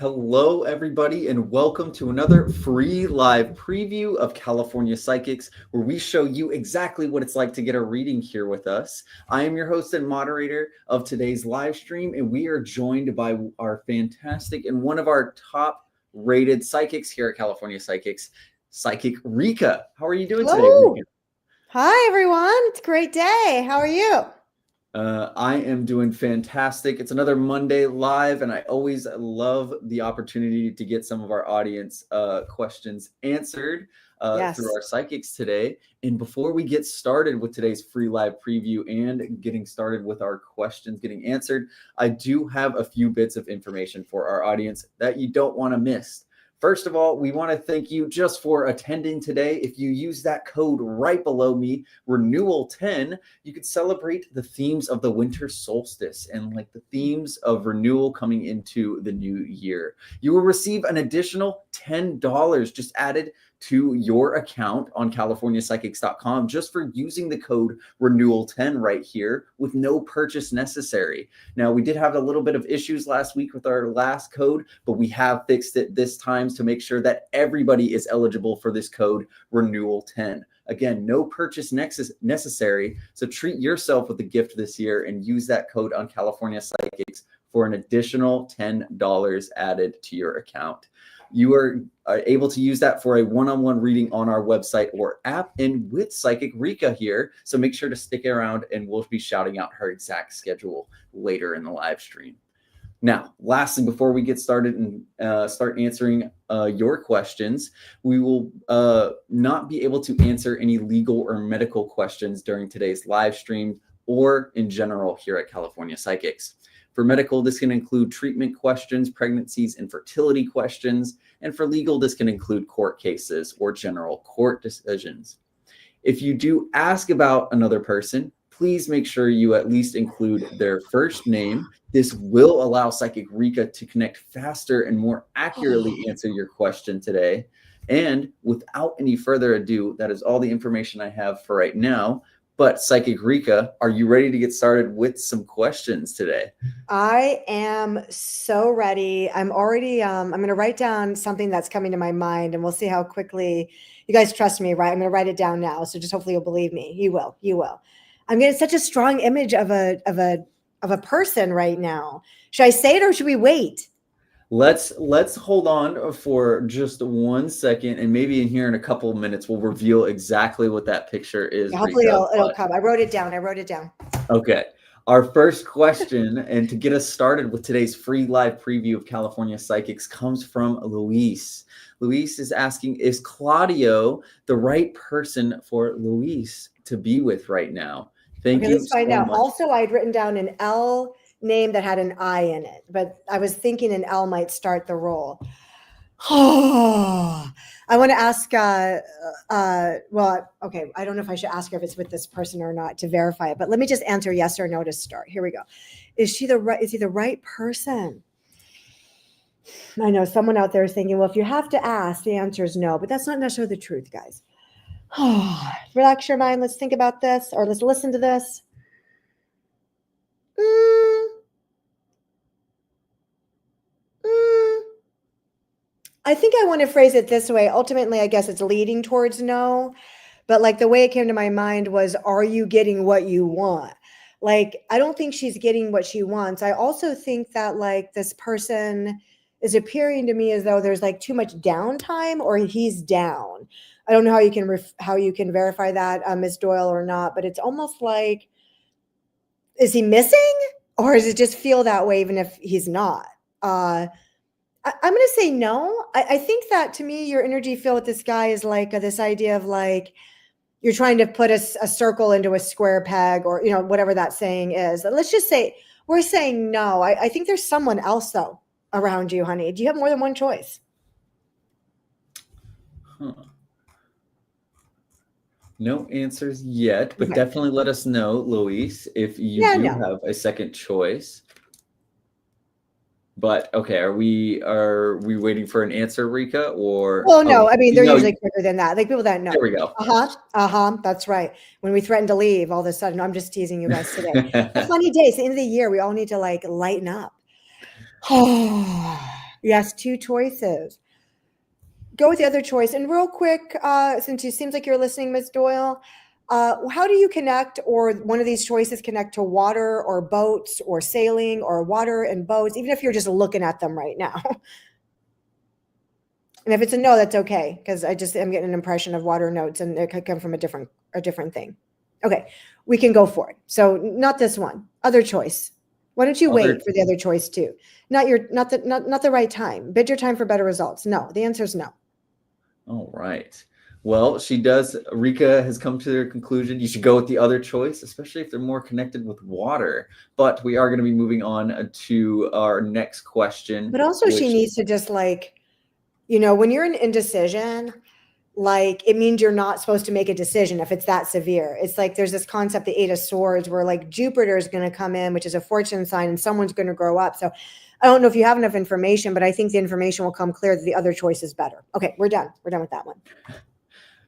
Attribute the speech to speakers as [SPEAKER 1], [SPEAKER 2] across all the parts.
[SPEAKER 1] Hello, everybody, and welcome to another free live preview of California Psychics, where we show you exactly what it's like to get a reading here with us. I am your host and moderator of today's live stream, and we are joined by our fantastic and one of our top rated psychics here at California Psychics, Psychic Rika. How are you doing today, Rika?
[SPEAKER 2] Hi, everyone. It's a great day. How are you?
[SPEAKER 1] I am doing fantastic. It's another Monday live, and I always love the opportunity to get some of our audience questions answered through our psychics today. And before we get started with today's free live preview and getting started with our questions getting answered, I do have a few bits of information for our audience that you don't want to miss. First of all, we want to thank you just for attending today. If you use that code right below me, Renewal 10, you could celebrate the themes of the winter solstice and like the themes of renewal coming into the new year. You will receive an additional $10 just added to your account on CaliforniaPsychics.com just for using the code Renewal 10 right here with no purchase necessary. Now, we did have a little bit of issues last week with our last code, but we have fixed it this time to make sure that everybody is eligible for this code Renewal 10. Again, no purchase necessary, so treat yourself with a gift this year and use that code on California Psychics for an additional $10 added to your account. You are able to use that for a one-on-one reading on our website or app and with Psychic Rika here. So make sure to stick around and we'll be shouting out her exact schedule later in the live stream. Now, lastly, before we get started and start answering your questions, we will not be able to answer any legal or medical questions during today's live stream or in general here at California Psychics. For medical, this can include treatment questions, pregnancies, and fertility questions. And for legal, this can include court cases or general court decisions. If you do ask about another person, please make sure you at least include their first name. This will allow Psychic Rika to connect faster and more accurately answer your question today. And without any further ado, that is all the information I have for right now. But Psychic Rika, are you ready to get started with some questions today?
[SPEAKER 2] I am so ready. I'm already, I'm going to write down something that's coming to my mind and we'll see how quickly you guys trust me, right? I'm going to write it down now. So just hopefully you'll believe me. You will. I'm getting such a strong image of a person right now. Should I say it or should we wait?
[SPEAKER 1] Let's hold on for just 1 second, and maybe in here in a couple of minutes we'll reveal exactly what that picture is.
[SPEAKER 2] Yeah, hopefully it'll come. I wrote it down.
[SPEAKER 1] Okay. Our first question, and to get us started with today's free live preview of California Psychics, comes from Luis. Luis is asking, is Claudio the right person for Luis to be with right now? Thank you.
[SPEAKER 2] Let's find out. Also, I'd written down an L name that had an I in it, but I was thinking an L might start the role. I want to ask, well, okay, I don't know if I should ask her if it's with this person or not to verify it, but let me just answer yes or no to start. Here we go. Is he the right person? I know someone out there is thinking, well, if you have to ask, the answer is no, but that's not necessarily the truth, guys. Relax your mind. Let's think about this, or let's listen to this. I think I want to phrase it this way. Ultimately, I guess it's leading towards no, but like the way it came to my mind was, are you getting what you want? Like, I don't think she's getting what she wants. I also think that like this person is appearing to me as though there's like too much downtime or he's down. I don't know how you can verify that, Ms. Doyle, or not, but it's almost like, is he missing or does it just feel that way even if he's not? I'm going to say no. I think that to me, your energy feel with this guy is like this idea of like, you're trying to put a circle into a square peg, or, you know, whatever that saying is. Let's just say we're saying no. I think there's someone else though around you, honey. Do you have more than one choice?
[SPEAKER 1] No answers yet, but definitely let us know, Luis, if you have a second choice. But okay, are we waiting for an answer, Rika, or?
[SPEAKER 2] Well, no, I mean, they're usually quicker than that. Like people that know.
[SPEAKER 1] There we go.
[SPEAKER 2] That's right. When we threaten to leave, all of a sudden, I'm just teasing you guys today. A funny day. It's the end of the year. We all need to like lighten up. Yes, 2 choices. Go with the other choice. And real quick, since it seems like you're listening, Ms. Doyle, how do you connect, or one of these choices connect to water or boats or sailing or water and boats, even if you're just looking at them right now? And if it's a no, that's okay, because I'm getting an impression of water notes and it could come from a different thing. Okay, we can go for it. So not this one, other choice. Why don't you wait for the other choice too? Not the right time. Bid your time for better results. No, the answer is no.
[SPEAKER 1] All right. Well, Rika has come to their conclusion. You should go with the other choice, especially if they're more connected with water. But we are going to be moving on to our next question.
[SPEAKER 2] But also she needs to just like, you know, when you're in indecision, like it means you're not supposed to make a decision if it's that severe. It's like there's this concept, the 8 of Swords, where like Jupiter is going to come in, which is a fortune sign, and someone's going to grow up. So I don't know if you have enough information, but I think the information will come clear that the other choice is better. Okay, we're done. We're done with that one.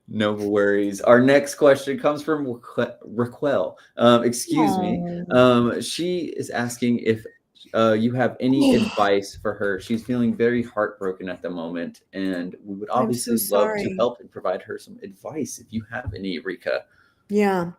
[SPEAKER 1] No worries. Our next question comes from Raquel. Excuse me. She is asking if you have any advice for her. She's feeling very heartbroken at the moment, and we would obviously love to help and provide her some advice if you have any, Rika.
[SPEAKER 2] Yeah.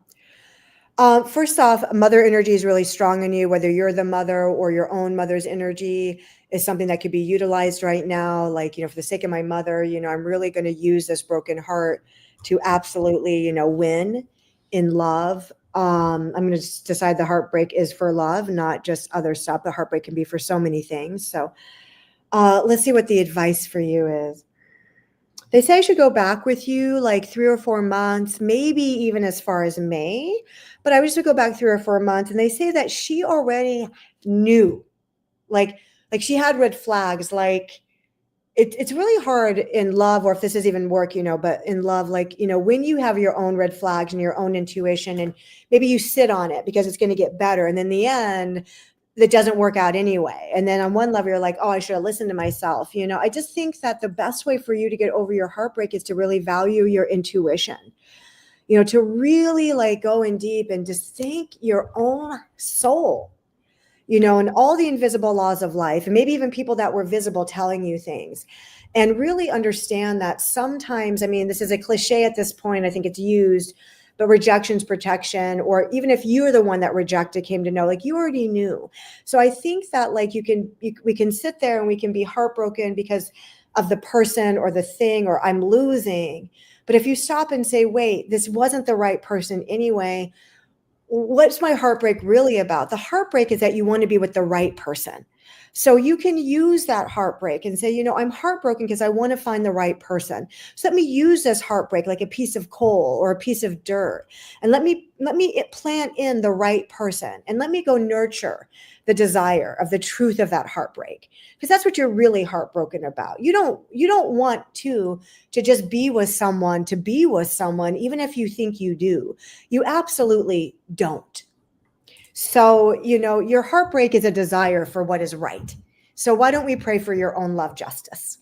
[SPEAKER 2] First off, mother energy is really strong in you, whether you're the mother or your own mother's energy is something that could be utilized right now. Like, you know, for the sake of my mother, you know, I'm really going to use this broken heart to absolutely, you know, win in love. I'm going to decide the heartbreak is for love, not just other stuff. The heartbreak can be for so many things. So let's see what the advice for you is. They say I should go back with you like 3 or 4 months, maybe even as far as May, but I would just go back 3 or 4 months. And they say that she already knew, like she had red flags. Like it's really hard in love, or if this is even work, but in love, like, when you have your own red flags and your own intuition, and maybe you sit on it because it's going to get better. And then in the end, that doesn't work out anyway. And then on one level, you're like, oh, I should have listened to myself. I just think that the best way for you to get over your heartbreak is to really value your intuition, to really like go in deep and just think your own soul, and all the invisible laws of life, and maybe even people that were visible telling you things, and really understand that sometimes, I mean, this is a cliche at this point, I think it's used, but rejection's protection. Or even if you're the one that rejected, came to know, like you already knew. So I think that like we can sit there and we can be heartbroken because of the person or the thing, or I'm losing. But if you stop and say, wait, this wasn't the right person anyway, what's my heartbreak really about? The heartbreak is that you want to be with the right person. So you can use that heartbreak and say, I'm heartbroken because I want to find the right person. So let me use this heartbreak like a piece of coal or a piece of dirt. And let me plant in the right person, and let me go nurture the desire of the truth of that heartbreak. Because that's what you're really heartbroken about. You don't want to just be with someone, to be with someone, even if you think you do. You absolutely don't. So, your heartbreak is a desire for what is right. So why don't we pray for your own love justice?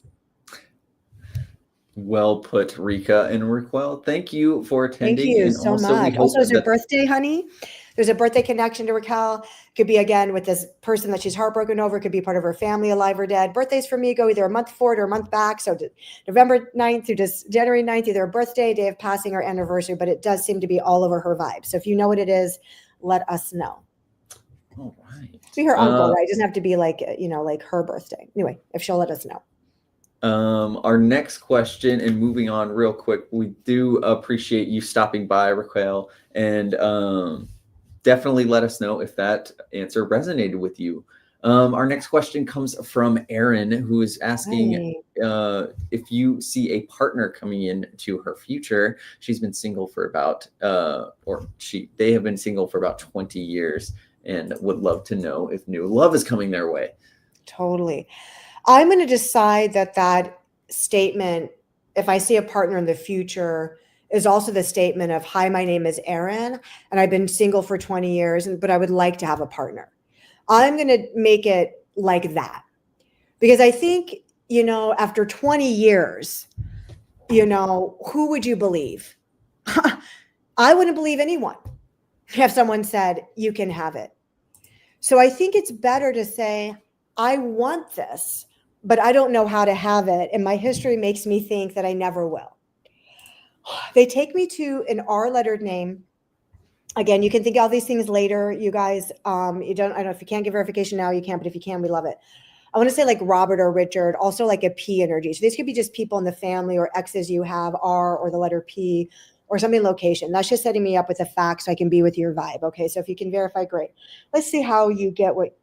[SPEAKER 1] Well put, Rika and Raquel. Thank you for attending.
[SPEAKER 2] Thank you so much. Also, it's her birthday, honey. There's a birthday connection to Raquel. Could be, again, with this person that she's heartbroken over. Could be part of her family, alive or dead. Birthdays for me go either a month forward or a month back. So November 9th through just January 9th, either a birthday, day of passing, or anniversary. But it does seem to be all over her vibe. So if you know what it is, let us know.
[SPEAKER 1] All right.
[SPEAKER 2] Be her uncle, right? It doesn't have to be like, like her birthday. Anyway, if she'll let us know.
[SPEAKER 1] Our next question, and moving on real quick, we do appreciate you stopping by, Raquel, and definitely let us know if that answer resonated with you. Our next question comes from Erin, who is asking if you see a partner coming into her future. She's been single for about, they have been single for about 20 years and would love to know if new love is coming their way.
[SPEAKER 2] Totally. I'm going to decide that statement, if I see a partner in the future, is also the statement of, hi, my name is Erin, and I've been single for 20 years, but I would like to have a partner. I'm going to make it like that. Because I think, after 20 years, who would you believe? I wouldn't believe anyone if someone said, you can have it. So I think it's better to say, I want this, but I don't know how to have it. And my history makes me think that I never will. They take me to an R-lettered name. Again, you can think all these things later, you guys. I don't know if you can't give verification now, you can, but if you can, we love it. I want to say like Robert or Richard, also like a P energy. So these could be just people in the family or exes you have, R or the letter P, or something location. That's just setting me up with a fact so I can be with your vibe. Okay, so if you can verify, great. Let's see how you get what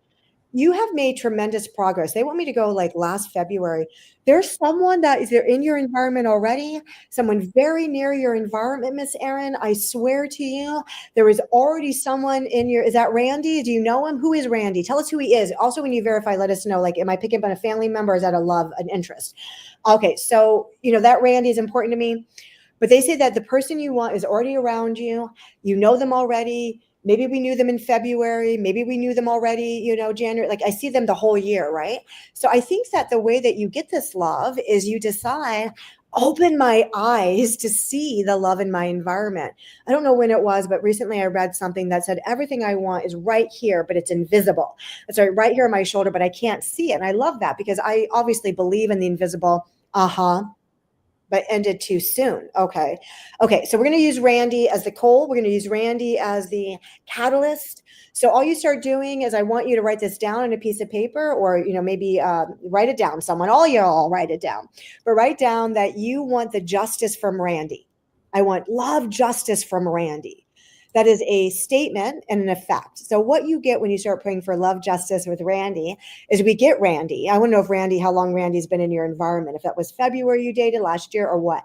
[SPEAKER 2] you have made. Tremendous progress. They want me to go like last February. There's someone that is there in your environment already, someone very near your environment, Miss Erin. I swear to you, there is already someone in your, is that Randy? Do you know him? Who is Randy? Tell us who he is. Also, when you verify, let us know, like, am I picking up on a family member? Or is that a love, an interest? Okay, so, that Randy is important to me. But they say that the person you want is already around you. You know them already. Maybe we knew them in February. Maybe we knew them already, January. Like I see them the whole year, right? So I think that the way that you get this love is you decide, open my eyes to see the love in my environment. I don't know when it was, but recently I read something that said everything I want is right here, but it's invisible. It's right here on my shoulder, but I can't see it. And I love that because I obviously believe in the invisible. But ended too soon. Okay. So we're going to use Randy as the coal. We're going to use Randy as the catalyst. So all you start doing is I want you to write this down on a piece of paper, or, maybe write it down. Someone, all y'all write it down, but write down that you want the justice from Randy. I want love, justice from Randy. That is a statement and an effect. So what you get when you start praying for love, justice with Randy is we get Randy. I want to know if Randy, how long Randy's been in your environment, if that was February you dated last year or what.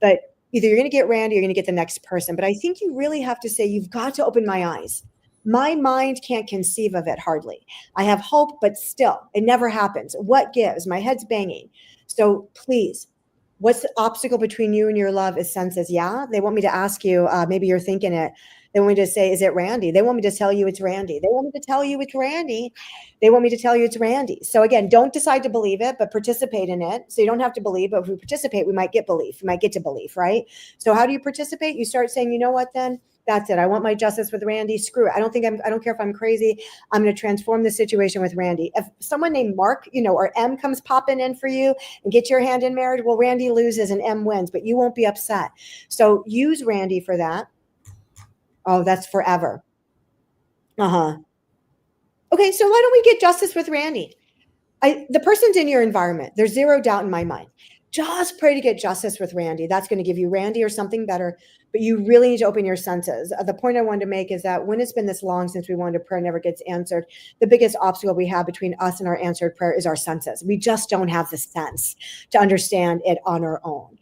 [SPEAKER 2] But either you're going to get Randy or you're going to get the next person. But I think you really have to say, you've got to open my eyes. My mind can't conceive of it hardly. I have hope, but still, it never happens. What gives? My head's banging. So please, what's the obstacle between you and your love is senses. Yeah, they want me to ask you, maybe you're thinking it. They want me to say, is it Randy? They want me to tell you it's Randy. They want me to tell you it's Randy. They want me to tell you it's Randy. So again, don't decide to believe it, but participate in it. So you don't have to believe, but if we participate, we might get belief. We might get to belief, right? So how do you participate? You start saying, you know what, then? That's it. I want my justice with Randy. Screw it. I don't care if I'm crazy. I'm going to transform the situation with Randy. If someone named Mark, or M comes popping in for you and get your hand in marriage, well, Randy loses and M wins, but you won't be upset. So use Randy for that. Oh, that's forever. Okay, so why don't we get justice with Randy? The person's in your environment. There's zero doubt in my mind. Just pray to get justice with Randy. That's going to give you Randy or something better, but you really need to open your senses. The point I wanted to make is that when it's been this long since we wanted to pray, never gets answered, the biggest obstacle we have between us and our answered prayer is our senses. We just don't have the sense to understand it on our own.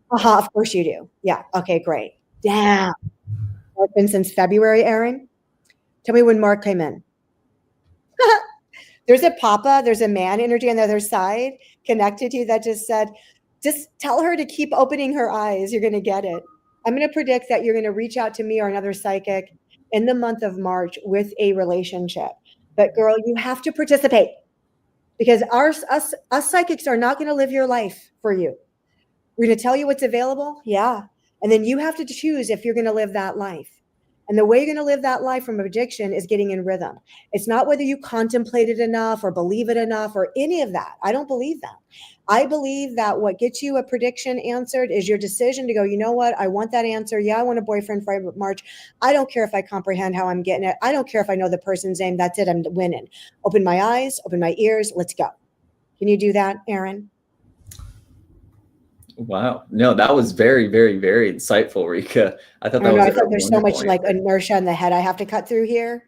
[SPEAKER 2] Of course you do. Yeah. Okay, great. Damn. It's been since February, Aaron? Tell me when Mark came in. There's a man energy on the other side connected to you that just said, just tell her to keep opening her eyes. You're going to get it. I'm going to predict that you're going to reach out to me or another psychic in the month of March with a relationship. But girl, you have to participate because us psychics are not going to live your life for you. We're going to tell you what's available. Yeah. And then you have to choose if you're going to live that life. And the way you're going to live that life from addiction is getting in rhythm. It's not whether you contemplate it enough or believe it enough or any of that. I don't believe that. I believe that what gets you a prediction answered is your decision to go, you know what? I want that answer. Yeah, I want a boyfriend for March. I don't care if I comprehend how I'm getting it. I don't care if I know the person's name. That's it. I'm winning. Open my eyes, open my ears. Let's go. Can you do that, Aaron?
[SPEAKER 1] Wow. No, that was very, very, very insightful, Rika. I thought
[SPEAKER 2] there's so much like inertia in the head I have to cut through here.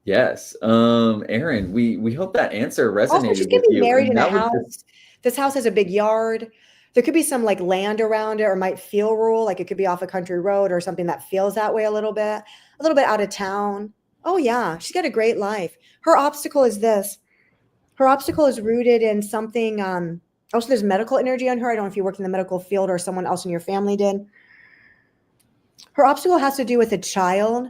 [SPEAKER 1] Yes. Aaron, we hope that answer resonated
[SPEAKER 2] also, she's
[SPEAKER 1] with you.
[SPEAKER 2] Married in a house. This house has a big yard. There could be some like land around it or might feel rural. Like it could be off a country road or something that feels that way a little bit out of town. Oh yeah. She's got a great life. Her obstacle is this. Her obstacle is rooted in something, also, there's medical energy on her. I don't know if you worked in the medical field or someone else in your family did. Her obstacle has to do with a child.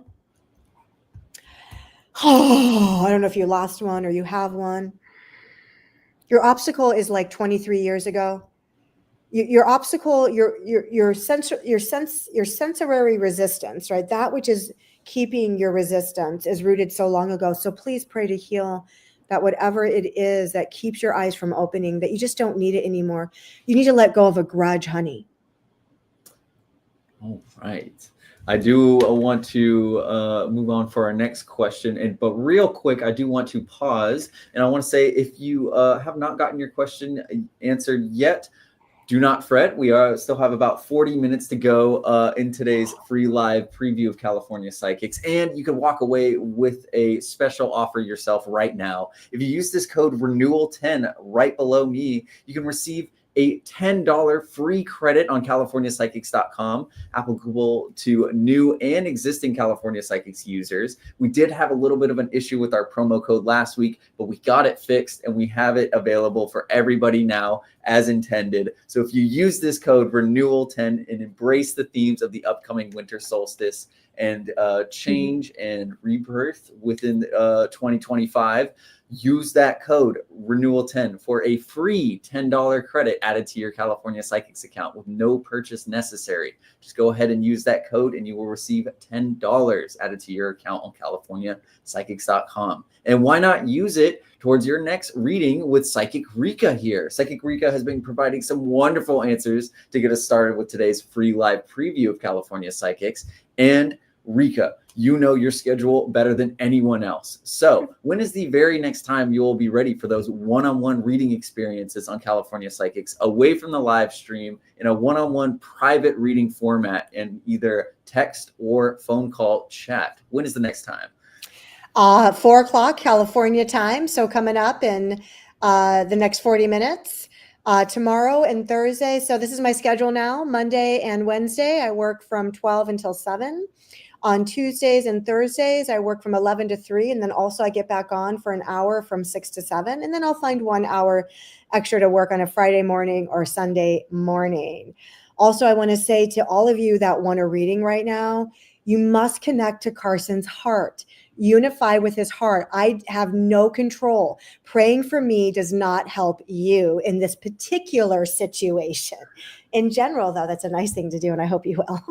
[SPEAKER 2] Oh, I don't know if you lost one or you have one. Your obstacle is like 23 years ago. Your obstacle, your sensory resistance, right? That which is keeping your resistance is rooted so long ago. So please pray to heal that whatever it is that keeps your eyes from opening, that you just don't need it anymore. You need to let go of a grudge, honey.
[SPEAKER 1] All right. I do want to move on for our next question. But real quick, I do want to pause. And I want to say, if you have not gotten your question answered yet, do not fret. We still have about 40 minutes to go in today's free live preview of California Psychics. And you can walk away with a special offer yourself right now. If you use this code RENEWAL10 right below me, you can receive a $10 free credit on CaliforniaPsychics.com, applicable to new and existing California Psychics users. We did have a little bit of an issue with our promo code last week, but we got it fixed and we have it available for everybody now as intended. So if you use this code RENEWAL10 and embrace the themes of the upcoming winter solstice and change and rebirth within 2025, use that code RENEWAL10 for a free $10 credit added to your California Psychics account with no purchase necessary. Just go ahead and use that code and you will receive $10 added to your account on CaliforniaPsychics.com. And why not use it towards your next reading with Psychic Rika here? Psychic Rika has been providing some wonderful answers to get us started with today's free live preview of California Psychics. And Rika, You know your schedule better than anyone else. So when is the very next time you will be ready for those one-on-one reading experiences on California Psychics, away from the live stream, in a one-on-one private reading format in either text or phone call chat? When is the next time?
[SPEAKER 2] 4 o'clock California time. So coming up in the next 40 minutes. Tomorrow and Thursday. So this is my schedule now. Monday and Wednesday, I work from 12 until 7. On Tuesdays and Thursdays, I work from 11 to 3. And then also I get back on for an hour from 6 to 7. And then I'll find 1 hour extra to work on a Friday morning or Sunday morning. Also, I want to say to all of you that want a reading right now, you must connect to Carson's heart. Unify with his heart. I have no control. Praying for me does not help you in this particular situation. In general, though, that's a nice thing to do, and I hope you will.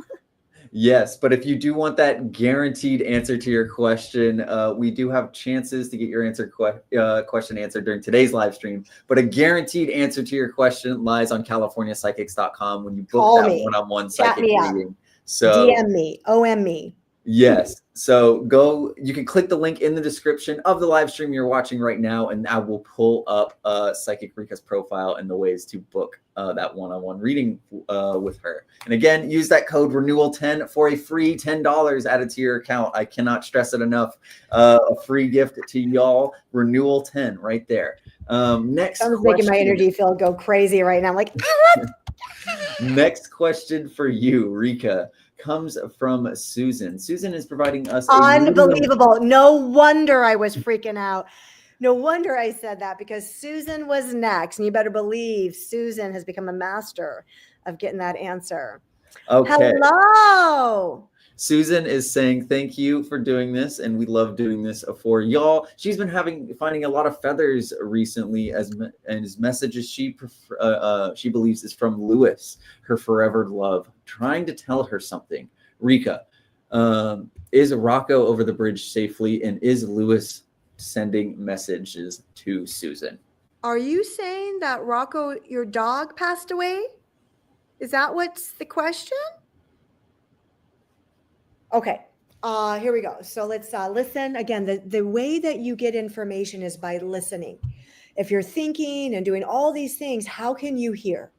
[SPEAKER 1] Yes, but if you do want that guaranteed answer to your question, we do have chances to get your question answered during today's live stream. But a guaranteed answer to your question lies on CaliforniaPsychics.com when you book that one-on-one psychic reading. So
[SPEAKER 2] DM me, OM me.
[SPEAKER 1] Yes. So you can click the link in the description of the live stream you're watching right now, and I will pull up Psychic Rika's profile and the ways to book that one-on-one reading with her. And again, use that code renewal10 for a free $10 added to your account. I cannot stress it enough. A free gift to y'all, renewal10 right there. Next question.
[SPEAKER 2] Making my energy field go crazy right now. I'm like,
[SPEAKER 1] Next question for you, Rika, comes from Susan. Susan is providing us
[SPEAKER 2] unbelievable. No wonder I was freaking out. No wonder I said that, because Susan was next. And you better believe Susan has become a master of getting that answer.
[SPEAKER 1] Okay.
[SPEAKER 2] Hello.
[SPEAKER 1] Susan is saying thank you for doing this, and we love doing this for y'all. She's been finding a lot of feathers recently, as messages she believes is from Lewis, her forever love, trying to tell her something. Rika, is Rocco over the bridge safely, and is Lewis sending messages to Susan?
[SPEAKER 2] Are you saying that Rocco, your dog, passed away? Is that what's the question? Okay, here we go. So let's listen. Again, the way that you get information is by listening. If you're thinking and doing all these things, how can you hear?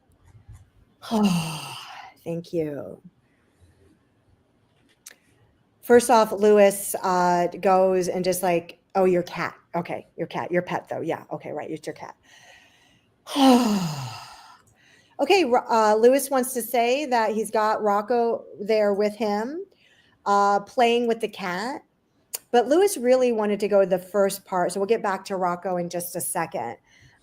[SPEAKER 2] Thank you. First off, Lewis goes and just like, oh, your cat. Okay, your cat, your pet though. Yeah, okay, right, it's your cat. Okay, Lewis wants to say that he's got Rocco there with him, playing with the cat. But Lewis really wanted to go to the first part. So we'll get back to Rocco in just a second.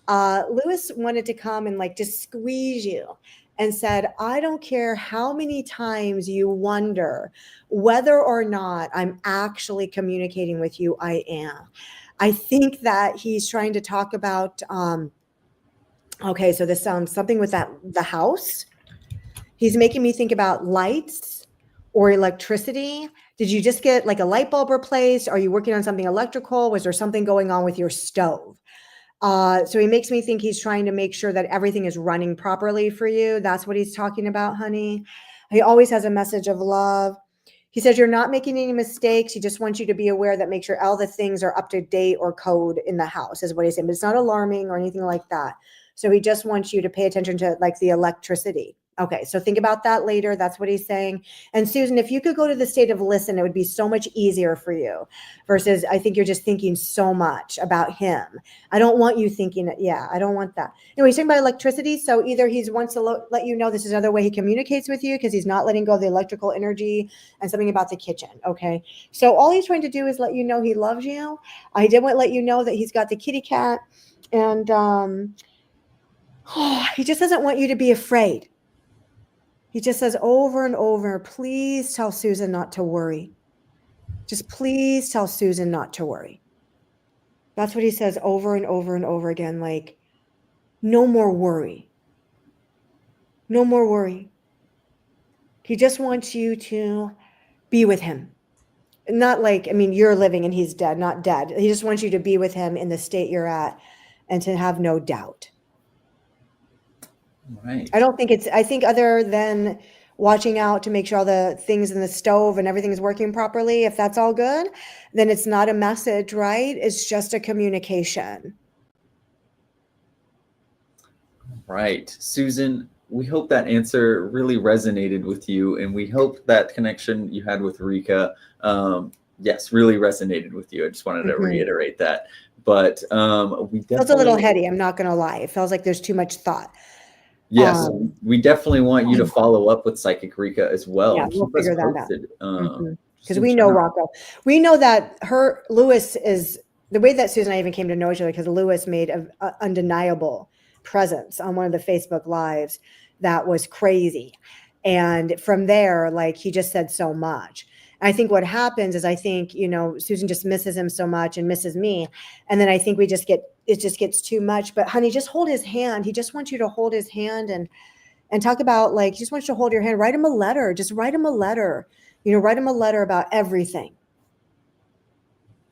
[SPEAKER 2] Lewis wanted to come and like just squeeze you and said, I don't care how many times you wonder whether or not I'm actually communicating with you, I am. I think that he's trying to talk about, okay, so this sounds something with the house. He's making me think about lights or electricity. Did you just get like a light bulb replaced? Are you working on something electrical? Was there something going on with your stove? So he makes me think he's trying to make sure that everything is running properly for you. That's what he's talking about, honey. He always has a message of love. He says you're not making any mistakes. He just wants you to be aware that make sure all the things are up to date or code in the house is what he's saying. But it's not alarming or anything like that. So he just wants you to pay attention to like the electricity. Okay, so think about that later. That's what he's saying. And Susan, if you could go to the state of listen, it would be so much easier for you versus I think you're just thinking so much about him. I don't want you thinking, yeah, I don't want that. Anyway, he's talking about electricity. So either he wants to let you know this is another way he communicates with you because he's not letting go of the electrical energy and something about the kitchen. Okay, so all he's trying to do is let you know he loves you. I did want to let you know that he's got the kitty cat and he just doesn't want you to be afraid. He just says over and over, please tell Susan not to worry. Just please tell Susan not to worry. That's what he says over and over and over again, like, no more worry. No more worry. He just wants you to be with him. Not like, I mean, you're living and he's dead, not dead. He just wants you to be with him in the state you're at and to have no doubt.
[SPEAKER 1] Right.
[SPEAKER 2] I don't think I think other than watching out to make sure all the things in the stove and everything is working properly, if that's all good, then it's not a message, right? It's just a communication.
[SPEAKER 1] Right. Susan, we hope that answer really resonated with you, and we hope that connection you had with Rika, yes, really resonated with you. I just wanted to reiterate that. But we definitely...
[SPEAKER 2] It's a little heady, I'm not going to lie. It feels like there's too much thought.
[SPEAKER 1] Yes, we definitely want you to follow up with Psychic Rika as well.
[SPEAKER 2] Yeah, we'll figure that out. Because we know Rocco. We know that Lewis is, the way that Susan and I even came to know each other, because Lewis made an undeniable presence on one of the Facebook lives that was crazy. And from there, like, he just said so much. I think what happens is, I think, you know, Susan just misses him so much and misses me. And then I think it just gets too much. But honey, just hold his hand. He just wants you to hold his hand and talk about, like, he just wants you to hold your hand. Write him a letter. Just write him a letter. You know, write him a letter about everything.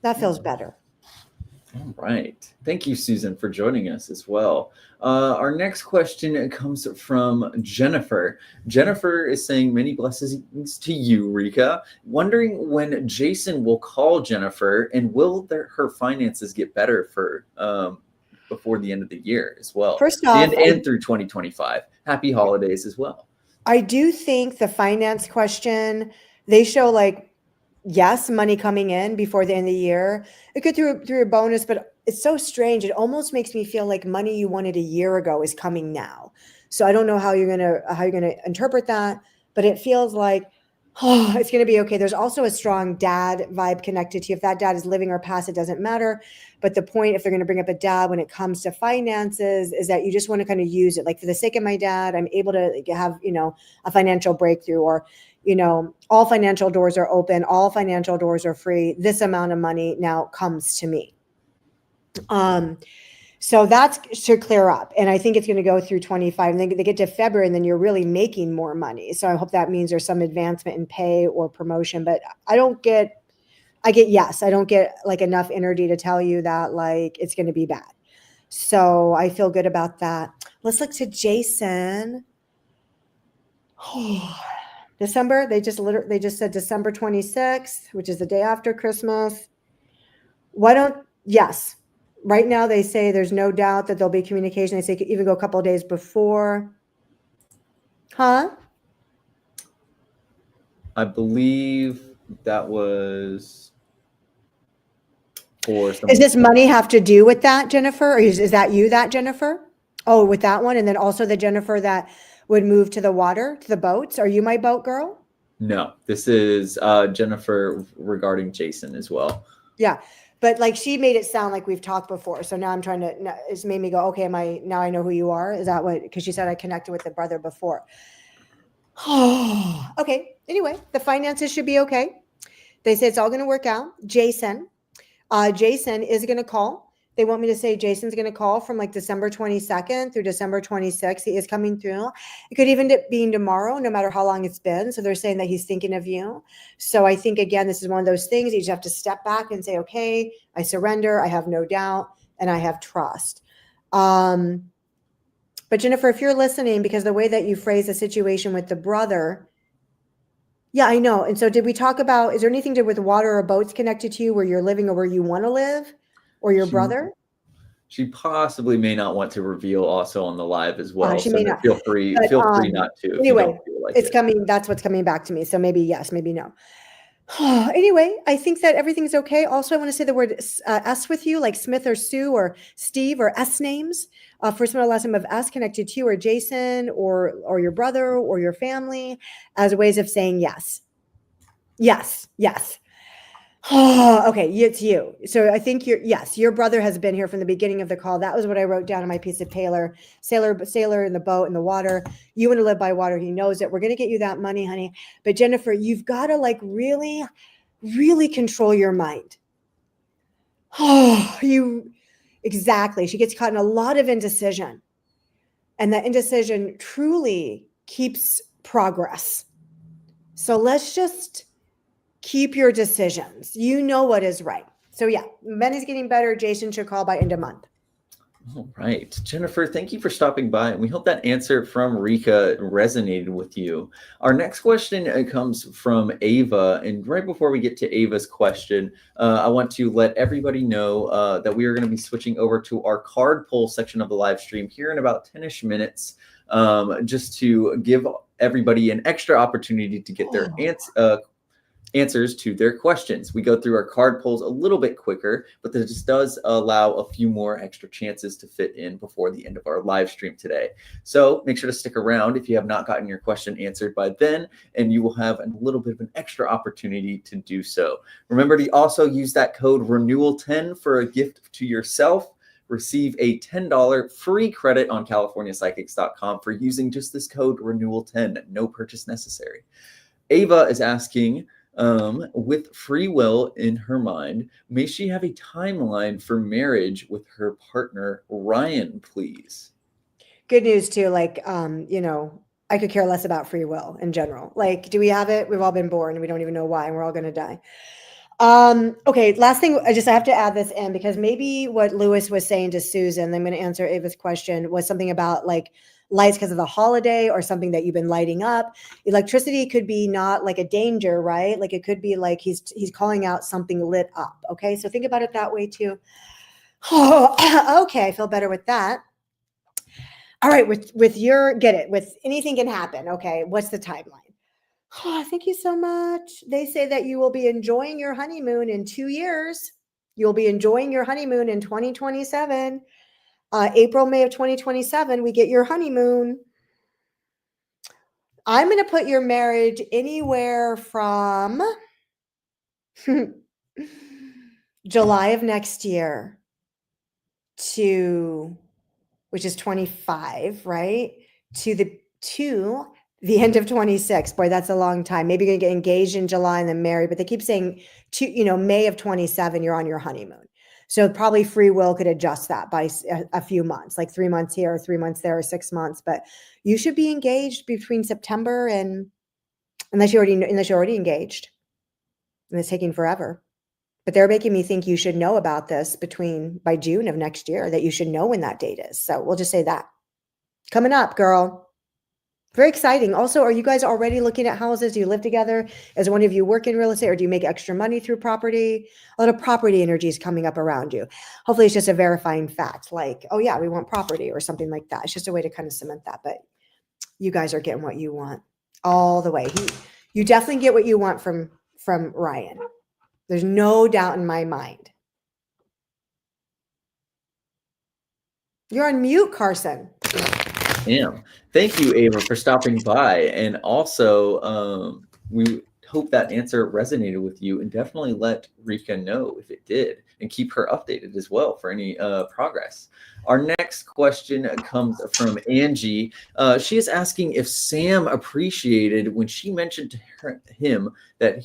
[SPEAKER 2] That feels better.
[SPEAKER 1] All right. Thank you, Susan, for joining us as well. Our next question comes from Jennifer. Jennifer is saying, many blessings to you, Rika. Wondering when Jason will call Jennifer, and will her finances get better for before the end of the year as well?
[SPEAKER 2] First off,
[SPEAKER 1] and through 2025. Happy holidays as well.
[SPEAKER 2] I do think the finance question, they show, like, yes, money coming in before the end of the year. It could through a bonus, but it's so strange. It almost makes me feel like money you wanted a year ago is coming now. So I don't know how you're gonna interpret that, but it feels like, oh, it's gonna be okay. There's also a strong dad vibe connected to you. If that dad is living or past, it doesn't matter. But the point, if they're gonna bring up a dad when it comes to finances, is that you just want to kind of use it. Like, for the sake of my dad, I'm able to have, you know, a financial breakthrough, or, you know, all financial doors are open, all financial doors are free. This amount of money now comes to me. So that should clear up. And I think it's going to go through 25. And then they get to February, and then you're really making more money. So I hope that means there's some advancement in pay or promotion. But I get yes. I don't get, like, enough energy to tell you that, like, it's going to be bad. So I feel good about that. Let's look to Jason. December, they just said December 26th, which is the day after Christmas. Yes. Right now they say there's no doubt that there'll be communication. They say it could even go a couple of days before. Huh?
[SPEAKER 1] I believe that was for some...
[SPEAKER 2] Does this money have to do with that, Jennifer? Or is that you, that Jennifer? Oh, with that one. And then also the Jennifer that would move to the water, to the boats. Are you my boat girl?
[SPEAKER 1] No, this is Jennifer regarding Jason as well.
[SPEAKER 2] Yeah. But, like, she made it sound like we've talked before. So now I'm trying to, it's made me go, okay, now I know who you are. Is that what, because she said I connected with the brother before. Okay. Anyway, the finances should be okay. They say it's all going to work out. Jason is going to call. They want me to say Jason's going to call from, like, December 22nd through December 26th. He is coming through. It could even be tomorrow, no matter how long it's been. So they're saying that he's thinking of you. So I think, again, this is one of those things you just have to step back and say, okay, I surrender. I have no doubt, and I have trust. But Jennifer, if you're listening, because the way that you phrase the situation with the brother, yeah, I know. And so did we talk about, is there anything to do with water or boats connected to you where you're living or where you want to live? Or your brother?
[SPEAKER 1] She possibly may not want to reveal also on the live as well.
[SPEAKER 2] She may not.
[SPEAKER 1] Feel free not to.
[SPEAKER 2] Anyway, it's coming. That's what's coming back to me. So maybe yes, maybe no. Anyway, I think that everything's okay. Also, I want to say the word S with you, like Smith or Sue or Steve or S names. First one or last name of S connected to you, or Jason or your brother or your family, as ways of saying yes. Yes, yes. Okay, it's you. So I think your brother has been here from the beginning of the call. That was what I wrote down on my piece of paper. Sailor in the boat in the water. You want to live by water. He knows it. We're going to get you that money, honey. But Jennifer, you've got to, like, really, really control your mind. Exactly. She gets caught in a lot of indecision. And that indecision truly keeps progress. So let's just keep your decisions. You know what is right. So yeah, money's getting better. Jason should call by end of month.
[SPEAKER 1] All right. Jennifer, thank you for stopping by. And we hope that answer from Rika resonated with you. Our next question comes from Ava. And right before we get to Ava's question, I want to let everybody know that we are going to be switching over to our card pull section of the live stream here in about 10-ish minutes, just to give everybody an extra opportunity to get their answers to their questions. We go through our card pulls a little bit quicker, but this does allow a few more extra chances to fit in before the end of our live stream today. So make sure to stick around if you have not gotten your question answered by then, and you will have a little bit of an extra opportunity to do so. Remember to also use that code renewal10 for a gift to yourself. Receive a $10 free credit on californiapsychics.com for using just this code renewal10. No purchase necessary. Ava is asking, with free will in her mind, may she have a timeline for marriage with her partner, Ryan, please?
[SPEAKER 2] Good news too. Like, I could care less about free will in general. Like, do we have it? We've all been born and we don't even know why, and we're all going to die. Okay. Last thing, I have to add this in because maybe what Lewis was saying to Susan, I'm going to answer Ava's question, was something about like lights because of the holiday or something that you've been lighting up. Electricity could be not like a danger, right? Like it could be like he's calling out something lit up. Okay. So think about it that way too. Oh, okay. I feel better with that. All right. With your, get it, with anything can happen. Okay. What's the timeline? Oh, thank you so much. They say that you will be enjoying your honeymoon in 2 years. You'll be enjoying your honeymoon in 2027. April, May of 2027, we get your honeymoon. I'm going to put your marriage anywhere from July of next year to, which is 25, right? To the end of 26. Boy, that's a long time. Maybe you're going to get engaged in July and then married, but they keep saying May of 27, you're on your honeymoon. So probably free will could adjust that by a few months, like 3 months here or 3 months there or 6 months. But you should be engaged between September and unless you're already engaged, and it's taking forever. But they're making me think you should know about this by June of next year, that you should know when that date is. So we'll just say that. Coming up, girl. Very exciting. Also, are you guys already looking at houses? Do you live together? As one of you work in real estate, or do you make extra money through property? A lot of property energy is coming up around you. Hopefully it's just a verifying fact, like, oh yeah, we want property or something like that. It's just a way to kind of cement that. But you guys are getting what you want all the way. You definitely get what you want from Ryan. There's no doubt in my mind. You're on mute, Carson.
[SPEAKER 1] Damn. Thank you, Ava, for stopping by. And also, we hope that answer resonated with you, and definitely let Rika know if it did, and keep her updated as well for any progress. Our next question comes from Angie. She is asking if Sam appreciated when she mentioned to him that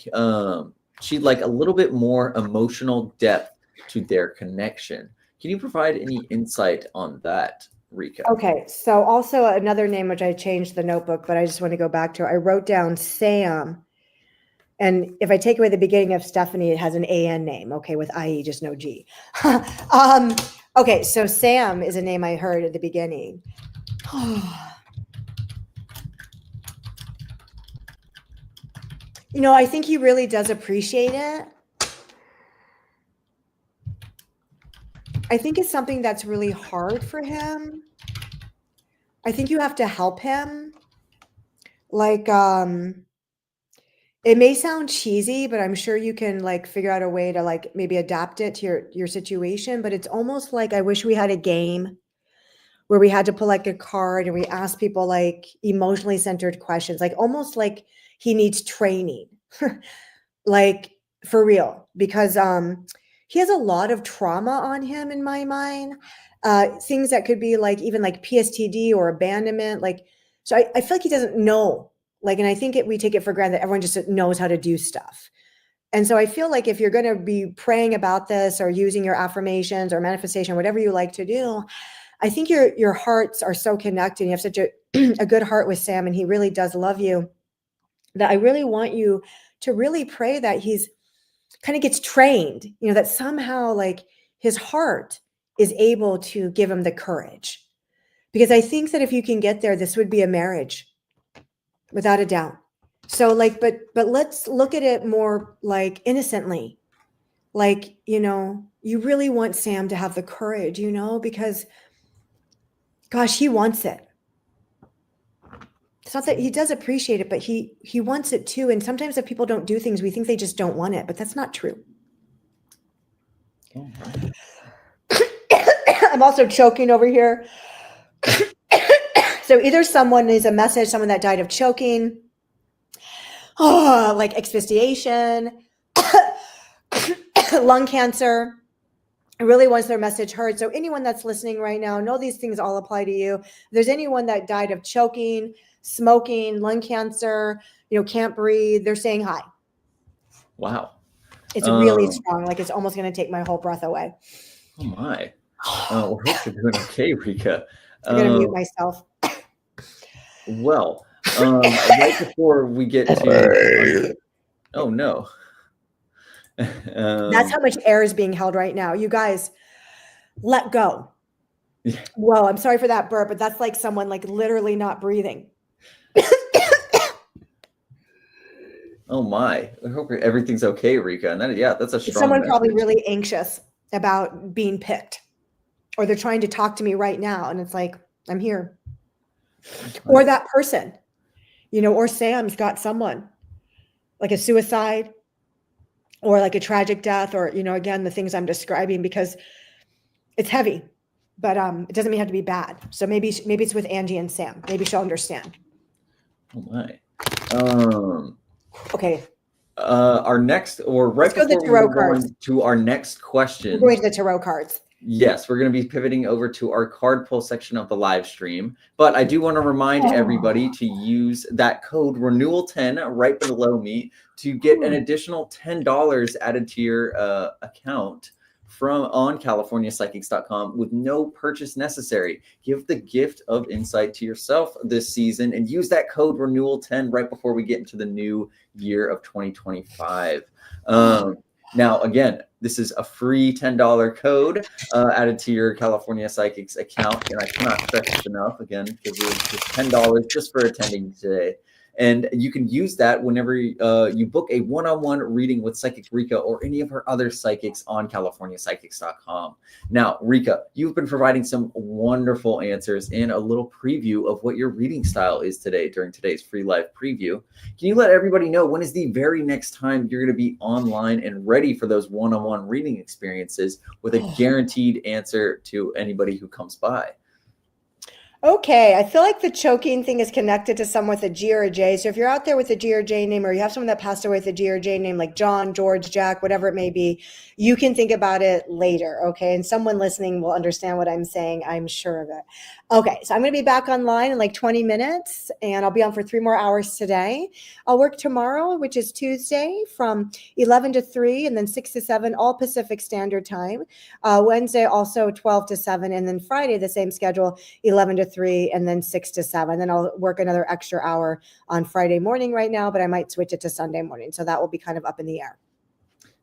[SPEAKER 1] she'd like a little bit more emotional depth to their connection. Can you provide any insight on that, Rika?
[SPEAKER 2] Okay, so also another name which I changed the notebook, but I just want to go back to. I wrote down Sam, and if I take away the beginning of Stephanie, it has an AN name. Okay, with IE, just no G. Okay, so Sam is a name I heard at the beginning. I think he really does appreciate it. I think it's something that's really hard for him. I think you have to help him. Like, it may sound cheesy, but I'm sure you can like figure out a way to like maybe adapt it to your situation. But it's almost like I wish we had a game where we had to pull like a card and we ask people like emotionally centered questions, like almost like he needs training, like for real, because he has a lot of trauma on him in my mind. Things that could be like even like PSTD or abandonment. Like, so I feel like he doesn't know. Like, and I think we take it for granted that everyone just knows how to do stuff. And so I feel like if you're going to be praying about this or using your affirmations or manifestation, whatever you like to do, I think your hearts are so connected. You have such a good heart with Sam, and he really does love you, that I really want you to really pray that he's kind of gets trained, that somehow like his heart is able to give him the courage. Because I think that if you can get there, this would be a marriage, without a doubt. So like, but let's look at it more like innocently. Like, you know, you really want Sam to have the courage, you know, because gosh, he wants it. It's not that he does appreciate it, but he wants it too. And sometimes if people don't do things, we think they just don't want it, but that's not true.
[SPEAKER 1] Oh, right.
[SPEAKER 2] I'm also choking over here. So either someone needs a message, someone that died of choking, like asphyxiation, lung cancer, really wants their message heard. So anyone that's listening right now, know these things all apply to you. If there's anyone that died of choking, smoking, lung cancer, you know, can't breathe, they're saying hi.
[SPEAKER 1] Wow.
[SPEAKER 2] It's really strong. Like it's almost going to take my whole breath away.
[SPEAKER 1] Oh my. Well, hope you're doing okay, Rika.
[SPEAKER 2] I'm going to mute myself.
[SPEAKER 1] Well, right before we get to, oh no.
[SPEAKER 2] That's how much air is being held right now. You guys, let go.
[SPEAKER 1] Yeah.
[SPEAKER 2] Whoa, I'm sorry for that burp, but that's like someone like literally not breathing.
[SPEAKER 1] Oh my. I hope everything's okay, Rika. And that, yeah, that's a strong
[SPEAKER 2] Someone
[SPEAKER 1] message.
[SPEAKER 2] probably really anxious about being picked, or they're trying to talk to me right now. And it's like, I'm here. Or that person, you know, or Sam's got someone like a suicide or like a tragic death, or, you know, again, the things I'm describing, because it's heavy, but it doesn't mean it have to be bad. So maybe it's with Angie and Sam. Maybe she'll understand.
[SPEAKER 1] Oh my.
[SPEAKER 2] Okay.
[SPEAKER 1] Our next, or right before we move on to our next question.
[SPEAKER 2] We're going to the tarot cards.
[SPEAKER 1] Yes, we're going to be pivoting over to our card pull section of the live stream. But I do want to remind everybody to use that code renewal10 right below me to get an additional $10 added to your account from on CaliforniaPsychics.com with no purchase necessary. Give the gift of insight to yourself this season and use that code renewal10 right before we get into the new year of 2025. Now, again, this is a free $10 code added to your California Psychics account. And I cannot stress this enough, again, because it's just $10 just for attending today. And you can use that whenever you book a one-on-one reading with Psychic Rika or any of her other psychics on CaliforniaPsychics.com. Now, Rika, you've been providing some wonderful answers and a little preview of what your reading style is today during today's free live preview. Can you let everybody know when is the very next time you're going to be online and ready for those one-on-one reading experiences with a guaranteed answer to anybody who comes by?
[SPEAKER 2] Okay, I feel like the choking thing is connected to someone with a G or a J. So if you're out there with a G or J name, or you have someone that passed away with a G or J name, like John, George, Jack, whatever it may be, you can think about it later, okay? And someone listening will understand what I'm saying, I'm sure of it. Okay, so I'm going to be back online in like 20 minutes, and I'll be on for 3 more hours today. I'll work tomorrow, which is Tuesday, from 11 to 3, and then 6 to 7, all Pacific Standard Time. Wednesday, also 12 to 7, and then Friday, the same schedule, 11 to 3, and then 6 to 7. Then I'll work another extra hour on Friday morning right now, but I might switch it to Sunday morning. So that will be kind of up in the air.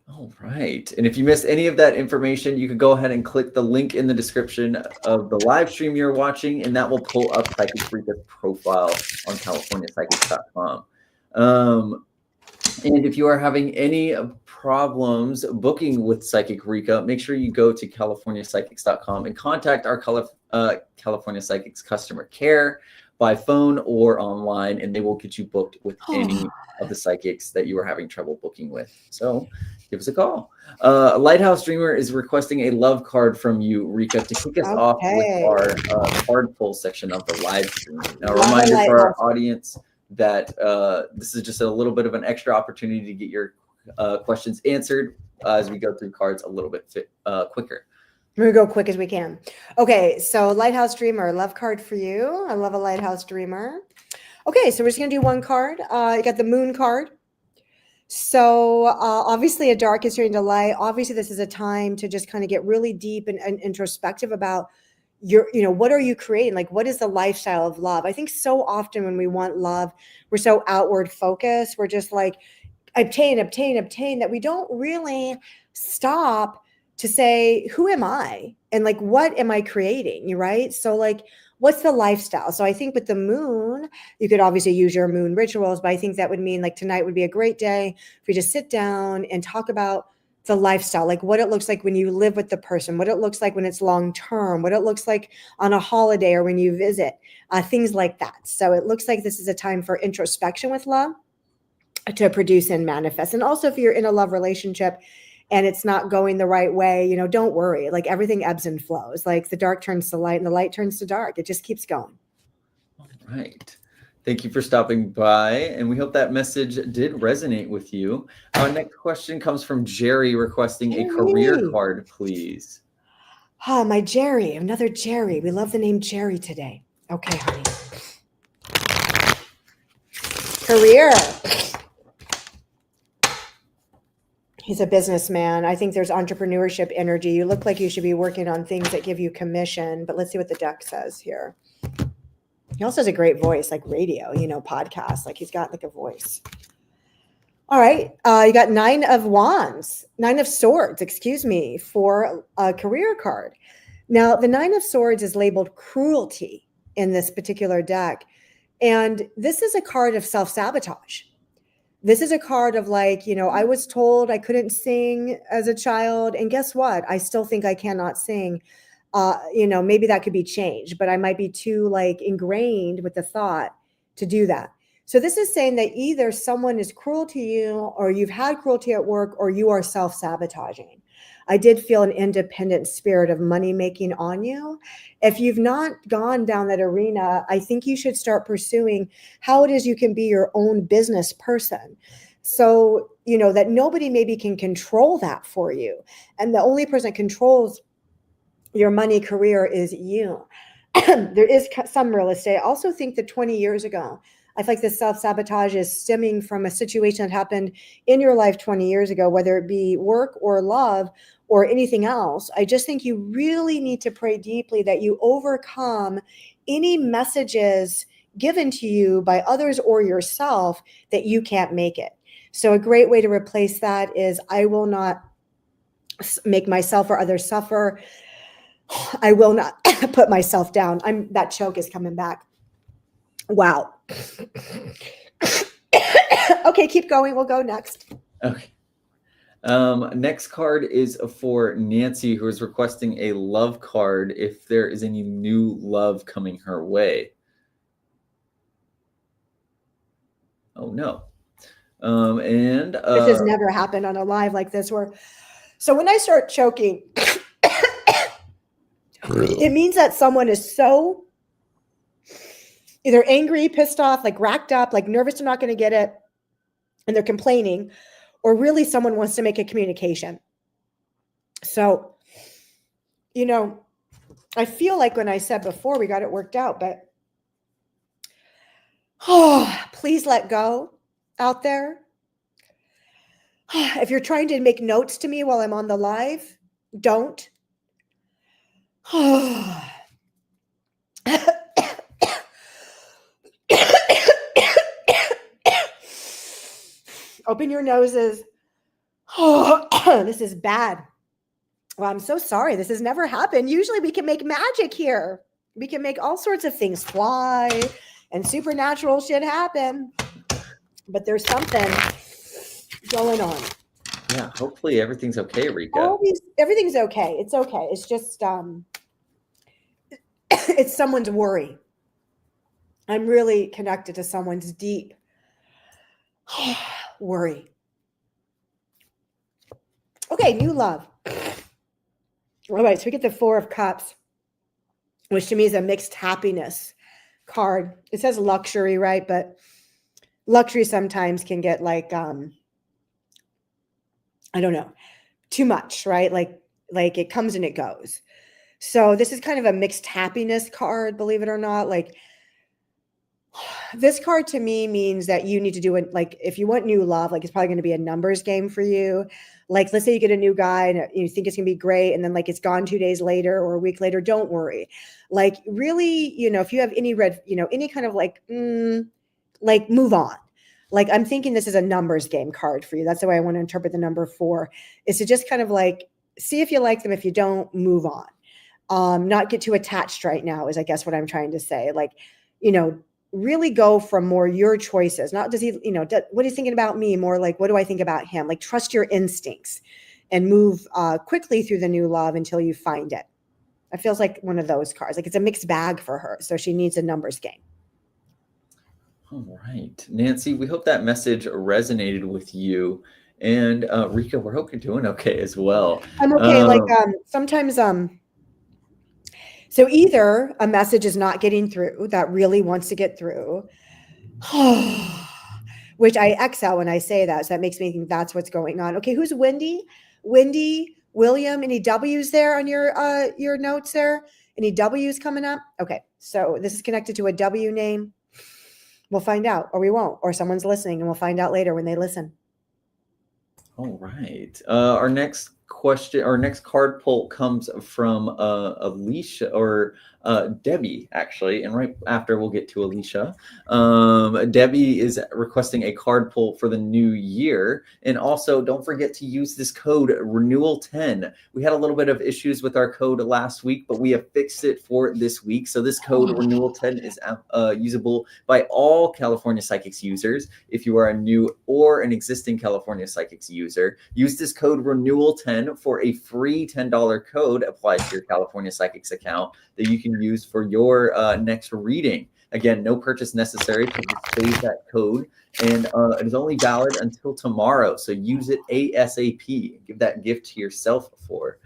[SPEAKER 1] All right. And if you missed any of that information, you could go ahead and click the link in the description of the live stream you're watching, and that will pull up Psychic Rika's profile on CaliforniaPsychics.com. And if you are having any problems booking with Psychic Rika, make sure you go to CaliforniaPsychics.com and contact our California Psychics customer care by phone or online, and they will get you booked with any of the psychics that you are having trouble booking with. So give us a call. Lighthouse Dreamer is requesting a love card from you, Rika, to kick us off with our card pull section of the live stream. Now, a reminder for our audience that this is just a little bit of an extra opportunity to get your questions answered as we go through cards a little bit quicker.
[SPEAKER 2] We're going to go quick as we can. Okay, so Lighthouse Dreamer, love card for you. I love a Lighthouse Dreamer. Okay, so we're just going to do one card. You got the Moon card. So obviously a dark is turning to light. Obviously this is a time to just kind of get really deep and introspective about what are you creating? Like, what is the lifestyle of love? I think so often when we want love, we're so outward focused. We're just like, obtain, that we don't really stop to say, who am I? And like, what am I creating? Right? So like, what's the lifestyle? So I think with the moon, you could obviously use your moon rituals, but I think that would mean like tonight would be a great day for you to sit down and talk about the lifestyle, like what it looks like when you live with the person, what it looks like when it's long term, what it looks like on a holiday or when you visit, things like that. So it looks like this is a time for introspection with love to produce and manifest. And also if you're in a love relationship and it's not going the right way, you know, don't worry. Like everything ebbs and flows. Like the dark turns to light and the light turns to dark. It just keeps going.
[SPEAKER 1] All right. Thank you for stopping by. And we hope that message did resonate with you. Our next question comes from Jerry requesting a career card, please.
[SPEAKER 2] Oh, my Jerry, another Jerry. We love the name Jerry today. Okay, honey. Career. He's a businessman. I think there's entrepreneurship energy. You look like you should be working on things that give you commission, but let's see what the deck says here. He also has a great voice, like radio, you know, podcast. Like he's got like a voice. All right. You got 9 of Wands, 9 of Swords, excuse me, for a career card. Now, the 9 of Swords is labeled cruelty in this particular deck. And this is a card of self-sabotage. This is a card of like, you know, I was told I couldn't sing as a child. And guess what? I still think I cannot sing. You know, maybe that could be changed, but I might be too like ingrained with the thought to do that. So this is saying that either someone is cruel to you or you've had cruelty at work or you are self-sabotaging. I did feel an independent spirit of money making on you. If you've not gone down that arena, I think you should start pursuing how it is you can be your own business person. So, you know, that nobody maybe can control that for you. And the only person that controls your money career is you. There is some real estate. I also think that 20 years ago, I feel like this self-sabotage is stemming from a situation that happened in your life 20 years ago, whether it be work or love or anything else. I just think you really need to pray deeply that you overcome any messages given to you by others or yourself that you can't make it. So a great way to replace that is I will not make myself or others suffer. I will not put myself down. That choke is coming back. Wow. Okay, keep going. We'll go next.
[SPEAKER 1] Okay. Next card is for Nancy, who is requesting a love card if there is any new love coming her way. Oh no.
[SPEAKER 2] This has never happened on a live like this where, so when I start choking, it means that someone is so either angry, pissed off, like racked up, like nervous they're not going to get it, and they're complaining, or really someone wants to make a communication. So, you know, I feel like when I said before we got it worked out, but please let go out there. If you're trying to make notes to me while I'm on the live, don't. Open your noses. This is bad. Well, I'm so sorry. This has never happened. Usually we can make magic here. We can make all sorts of things fly and supernatural shit happen. But there's something going on.
[SPEAKER 1] Yeah, hopefully everything's okay, Rika.
[SPEAKER 2] Everything's okay. It's okay. It's just it's someone's worry. I'm really connected to someone's deep worry. Okay, new love. All right, so we get the 4 of Cups, which to me is a mixed happiness card. It says luxury, right? But luxury sometimes can get like, I don't know, too much, right? Like it comes and it goes. So this is kind of a mixed happiness card, believe it or not. Like this card to me means that you need to do it. Like if you want new love, like it's probably going to be a numbers game for you. Like let's say you get a new guy and you think it's going to be great. And then like it's gone 2 days later or a week later. Don't worry. Like really, you know, if you have any any kind of like move on. Like I'm thinking this is a numbers game card for you. That's the way I want to interpret the number 4 is to just kind of like see if you like them. If you don't, move on. Not get too attached right now is, I guess, what I'm trying to say. Like, really go from more your choices. Not does he, what is he thinking about me? More like, what do I think about him? Like, trust your instincts and move quickly through the new love until you find it. It feels like one of those cards. Like, it's a mixed bag for her. So she needs a numbers game.
[SPEAKER 1] All right, Nancy, we hope that message resonated with you. And Rika, we hope you're doing okay as well.
[SPEAKER 2] I'm okay. Sometimes, so either a message is not getting through that really wants to get through, which I exhale when I say that. So that makes me think that's what's going on. Okay, who's Wendy? Wendy, William, any W's there on your notes there? Any W's coming up? Okay, so this is connected to a W name. We'll find out, or we won't, or someone's listening and we'll find out later when they listen.
[SPEAKER 1] All right. Our next question, our next card pull comes from Alicia or Debbie, actually, and right after we'll get to Alicia. Debbie is requesting a card pull for the new year, and also don't forget to use this code renewal10. We had a little bit of issues with our code last week, but we have fixed it for this week. So this code renewal10 is usable by all California Psychics users. If you are a new or an existing California Psychics user, use this code renewal10 for a free $10 code applied to your California Psychics account that you can use for your next reading. Again, no purchase necessary. So just save that code, and it is only valid until tomorrow. So use it ASAP. Give that gift to yourself for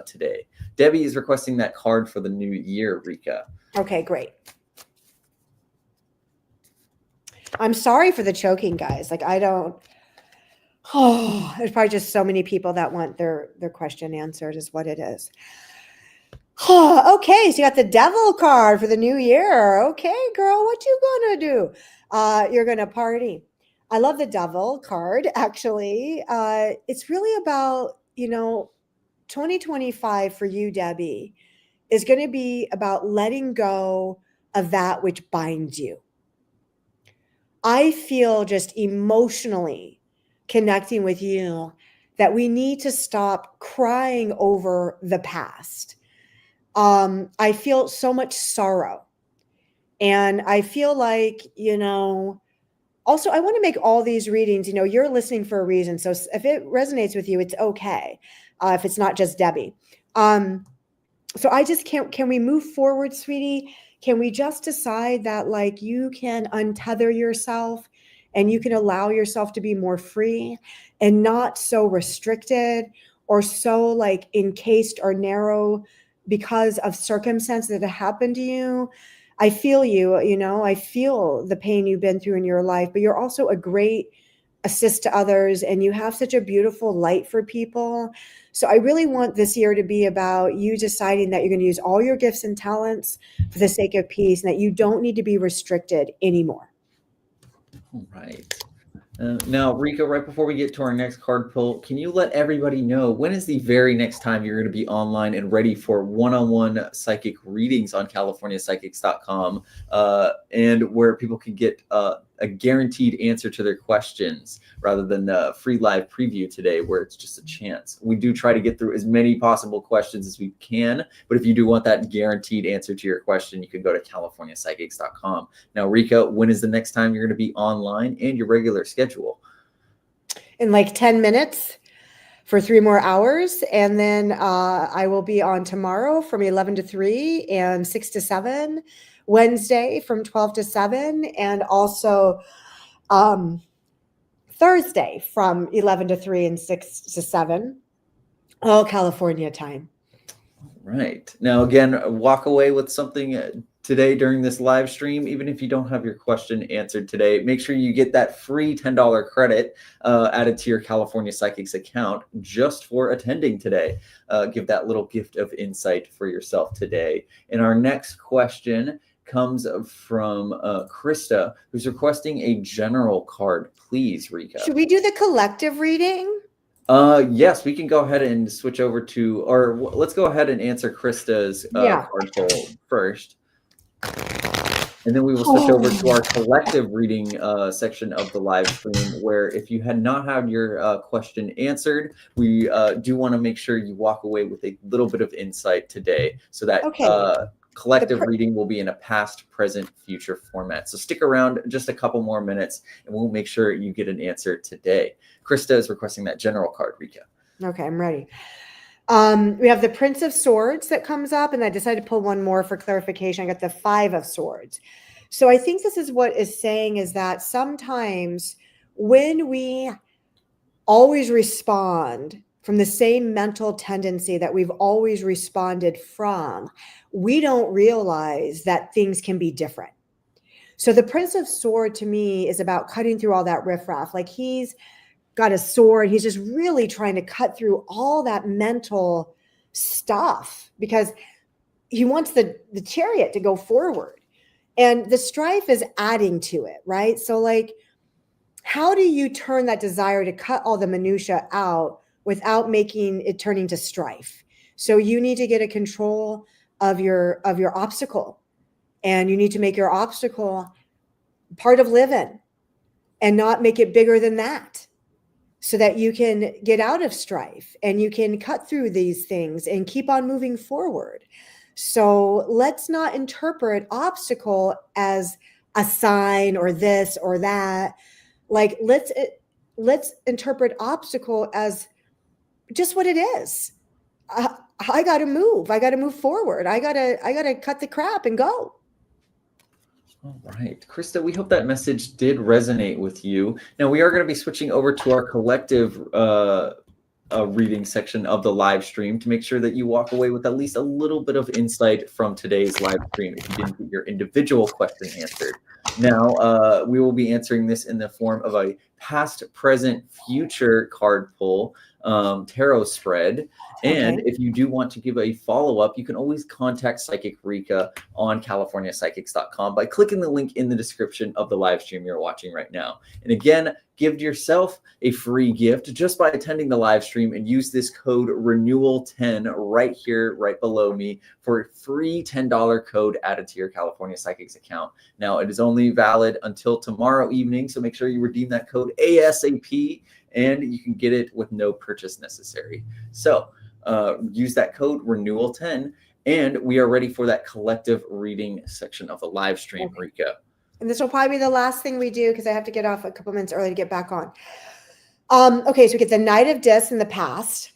[SPEAKER 1] today. Debbie is requesting that card for the new year, Rika.
[SPEAKER 2] Okay, great. I'm sorry for the choking, guys. Like, I don't. Oh, there's probably just so many people that want their question answered, is what it is. Oh, okay, so you got the devil card for the new year. Okay, girl, what you gonna do? You're gonna party. I love the devil card, actually. It's really about, 2025 for you, Debbie, is going to be about letting go of that which binds you. I feel just emotionally connecting with you that we need to stop crying over the past. I feel so much sorrow. And I feel like, also I want to make all these readings, you're listening for a reason. So if it resonates with you, it's okay. If it's not just Debbie. So I just can we move forward, sweetie? Can we just decide that like you can untether yourself and you can allow yourself to be more free and not so restricted or so like encased or narrow because of circumstances that have happened to you? I feel you, I feel the pain you've been through in your life, but you're also a great assist to others and you have such a beautiful light for people. So I really want this year to be about you deciding that you're going to use all your gifts and talents for the sake of peace and that you don't need to be restricted anymore.
[SPEAKER 1] All right. Now, Rika, right before we get to our next card pull, can you let everybody know when is the very next time you're going to be online and ready for one-on-one psychic readings on CaliforniaPsychics.com and where people can get a guaranteed answer to their questions rather than the free live preview today where it's just a chance. We do try to get through as many possible questions as we can, but if you do want that guaranteed answer to your question, you can go to CaliforniaPsychics.com. Now, Rika, when is the next time you're going to be online and your regular schedule?
[SPEAKER 2] In like 10 minutes for 3 more hours. And then I will be on tomorrow from 11 to 3 and 6 to 7. Wednesday from 12 to 7, and also Thursday from 11 to 3 and 6 to 7, all California time.
[SPEAKER 1] Right. Now, again, walk away with something today during this live stream. Even if you don't have your question answered today, make sure you get that free $10 credit added to your California Psychics account just for attending today. Give that little gift of insight for yourself today. And our next question comes from Krista, who's requesting a general card. Please, Rika.
[SPEAKER 2] Should we do the collective reading?
[SPEAKER 1] Yes, we can go ahead and switch over to, or let's go ahead and answer Krista's card pull first. And then we will switch over to our collective reading section of the live stream, where if you had not had your question answered, we do want to make sure you walk away with a little bit of insight today, so that collective reading will be in a past, present, future format. So stick around just a couple more minutes and we'll make sure you get an answer today. Krista is requesting that general card, Rika.
[SPEAKER 2] Okay, I'm ready. We have the Prince of Swords that comes up, and I decided to pull one more for clarification. I got the Five of Swords. So I think this is what is saying is that sometimes when we always respond from the same mental tendency that we've always responded from, we don't realize that things can be different. So the Prince of Sword to me is about cutting through all that riffraff. Like he's got a sword. He's just really trying to cut through all that mental stuff because he wants the chariot to go forward. And the strife is adding to it, right? So like, how do you turn that desire to cut all the minutia out without making it turning to strife? So you need to get a control of your obstacle, and you need to make your obstacle part of living and not make it bigger than that, so that you can get out of strife and you can cut through these things and keep on moving forward. So let's not interpret obstacle as a sign or this or that. Like let's interpret obstacle as just what it is. I got to move. I got to move forward. I got to cut the crap and go.
[SPEAKER 1] All right, Krista, we hope that message did resonate with you. Now we are going to be switching over to our collective reading section of the live stream to make sure that you walk away with at least a little bit of insight from today's live stream if you didn't get your individual question answered. Now, we will be answering this in the form of a past, present, future card pull tarot spread. And if you do want to give a follow-up, you can always contact Psychic Rika on CaliforniaPsychics.com by clicking the link in the description of the live stream you're watching right now. And again, give yourself a free gift just by attending the live stream and use this code RENEWAL10 right here, right below me, for a free $10 code added to your California Psychics account. Now, it is only valid until tomorrow evening, so make sure you redeem that code ASAP, and you can get it with no purchase necessary. So use that code RENEWAL10, and we are ready for that collective reading section of the live stream, Rika.
[SPEAKER 2] And this will probably be the last thing we do because I have to get off a couple minutes early to get back on. Okay, so we get the Knight of Discs in the past,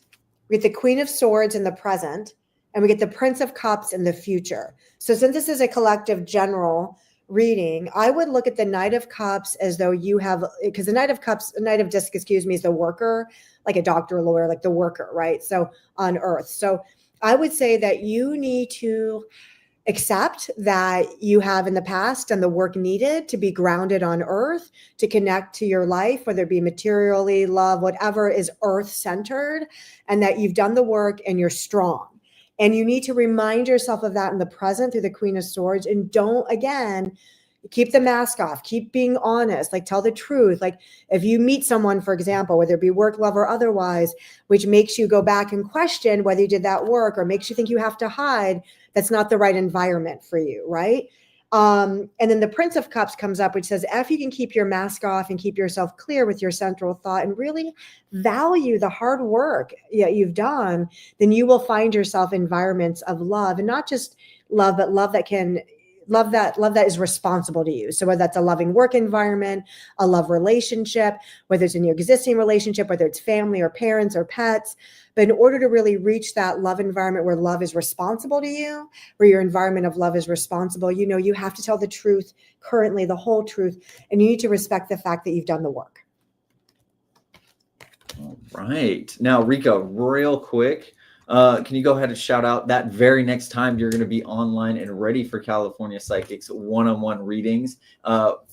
[SPEAKER 2] we get the Queen of Swords in the present, and we get the Prince of Cups in the future. So since this is a collective general reading, I would look at the Knight of Cups as though you have, because the Knight of Discs, excuse me, is the worker, like a doctor, a lawyer, like the worker, right? So on earth. So I would say that you need to accept that you have in the past done the work needed to be grounded on earth, to connect to your life, whether it be materially, love, whatever is earth centered, and that you've done the work and you're strong. And you need to remind yourself of that in the present through the Queen of Swords. And don't, again, keep the mask off, keep being honest, like tell the truth. Like if you meet someone, for example, whether it be work, love, or otherwise, which makes you go back and question whether you did that work or makes you think you have to hide, that's not the right environment for you, right? And then the Prince of Cups comes up, which says, if you can keep your mask off and keep yourself clear with your central thought and really value the hard work you've done, then you will find yourself in environments of love, and not just love, but love that is responsible to you. So whether that's a loving work environment, a love relationship, whether it's in your existing relationship, whether it's family or parents or pets. But in order to really reach that love environment where love is responsible to you, where your environment of love is responsible, you have to tell the truth, currently the whole truth, and you need to respect the fact that you've done the work.
[SPEAKER 1] All right. Now, Rika, real quick, can you go ahead and shout out that very next time you're going to be online and ready for California Psychics one-on-one readings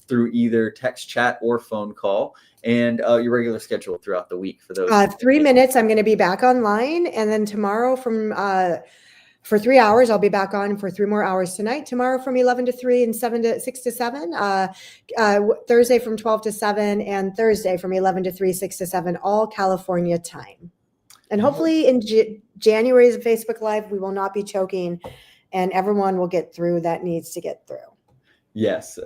[SPEAKER 1] through either text, chat, or phone call, and your regular schedule throughout the week for those?
[SPEAKER 2] 3 minutes, I'm going to be back online, and then tomorrow for 3 hours, I'll be back on for 3 more hours tonight. Tomorrow from 11 to 3 and 6 to 7. Thursday from 12 to 7, and Thursday from 11 to 3, 6 to 7, all California time. And hopefully in January's Facebook Live, we will not be choking, and everyone will get through that needs to get through.
[SPEAKER 1] Yes.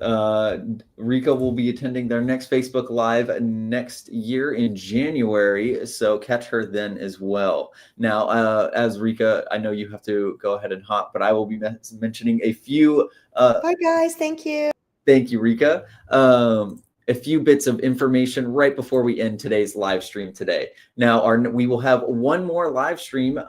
[SPEAKER 1] Rika will be attending their next Facebook Live next year in January, so catch her then as well. Now, as Rika, I know you have to go ahead and hop, but I will be mentioning a few.
[SPEAKER 2] Bye, guys. Thank you.
[SPEAKER 1] Thank you, Rika. A few bits of information right before we end today's live stream today. Now, we will have one more live stream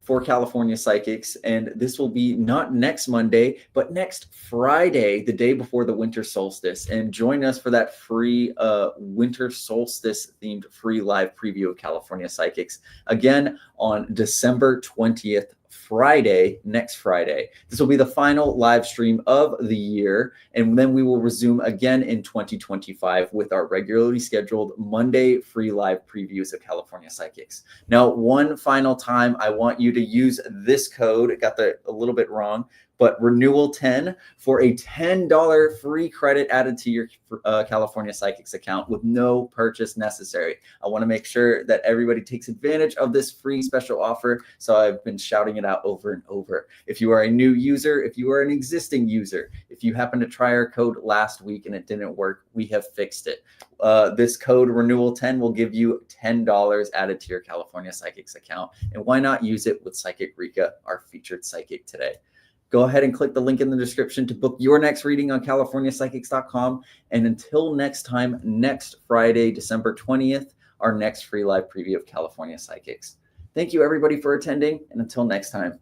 [SPEAKER 1] for California Psychics, and this will be not next Monday, but next Friday, the day before the winter solstice. And join us for that free winter solstice themed free live preview of California Psychics again on December 20th. Friday, next Friday. This will be the final live stream of the year, and then we will resume again in 2025 with our regularly scheduled Monday free live previews of California Psychics. Now, one final time, I want you to use this code. It got a little bit wrong, but renewal 10 for a $10 free credit added to your California Psychics account with no purchase necessary. I want to make sure that everybody takes advantage of this free special offer. So I've been shouting it out over and over. If you are a new user, if you are an existing user, if you happen to try our code last week and it didn't work, we have fixed it. This code renewal 10 will give you $10 added to your California Psychics account. And why not use it with Psychic Rika, our featured psychic today? Go ahead and click the link in the description to book your next reading on CaliforniaPsychics.com. And until next time, next Friday, December 20th, our next free live preview of California Psychics. Thank you, everybody, for attending. And until next time.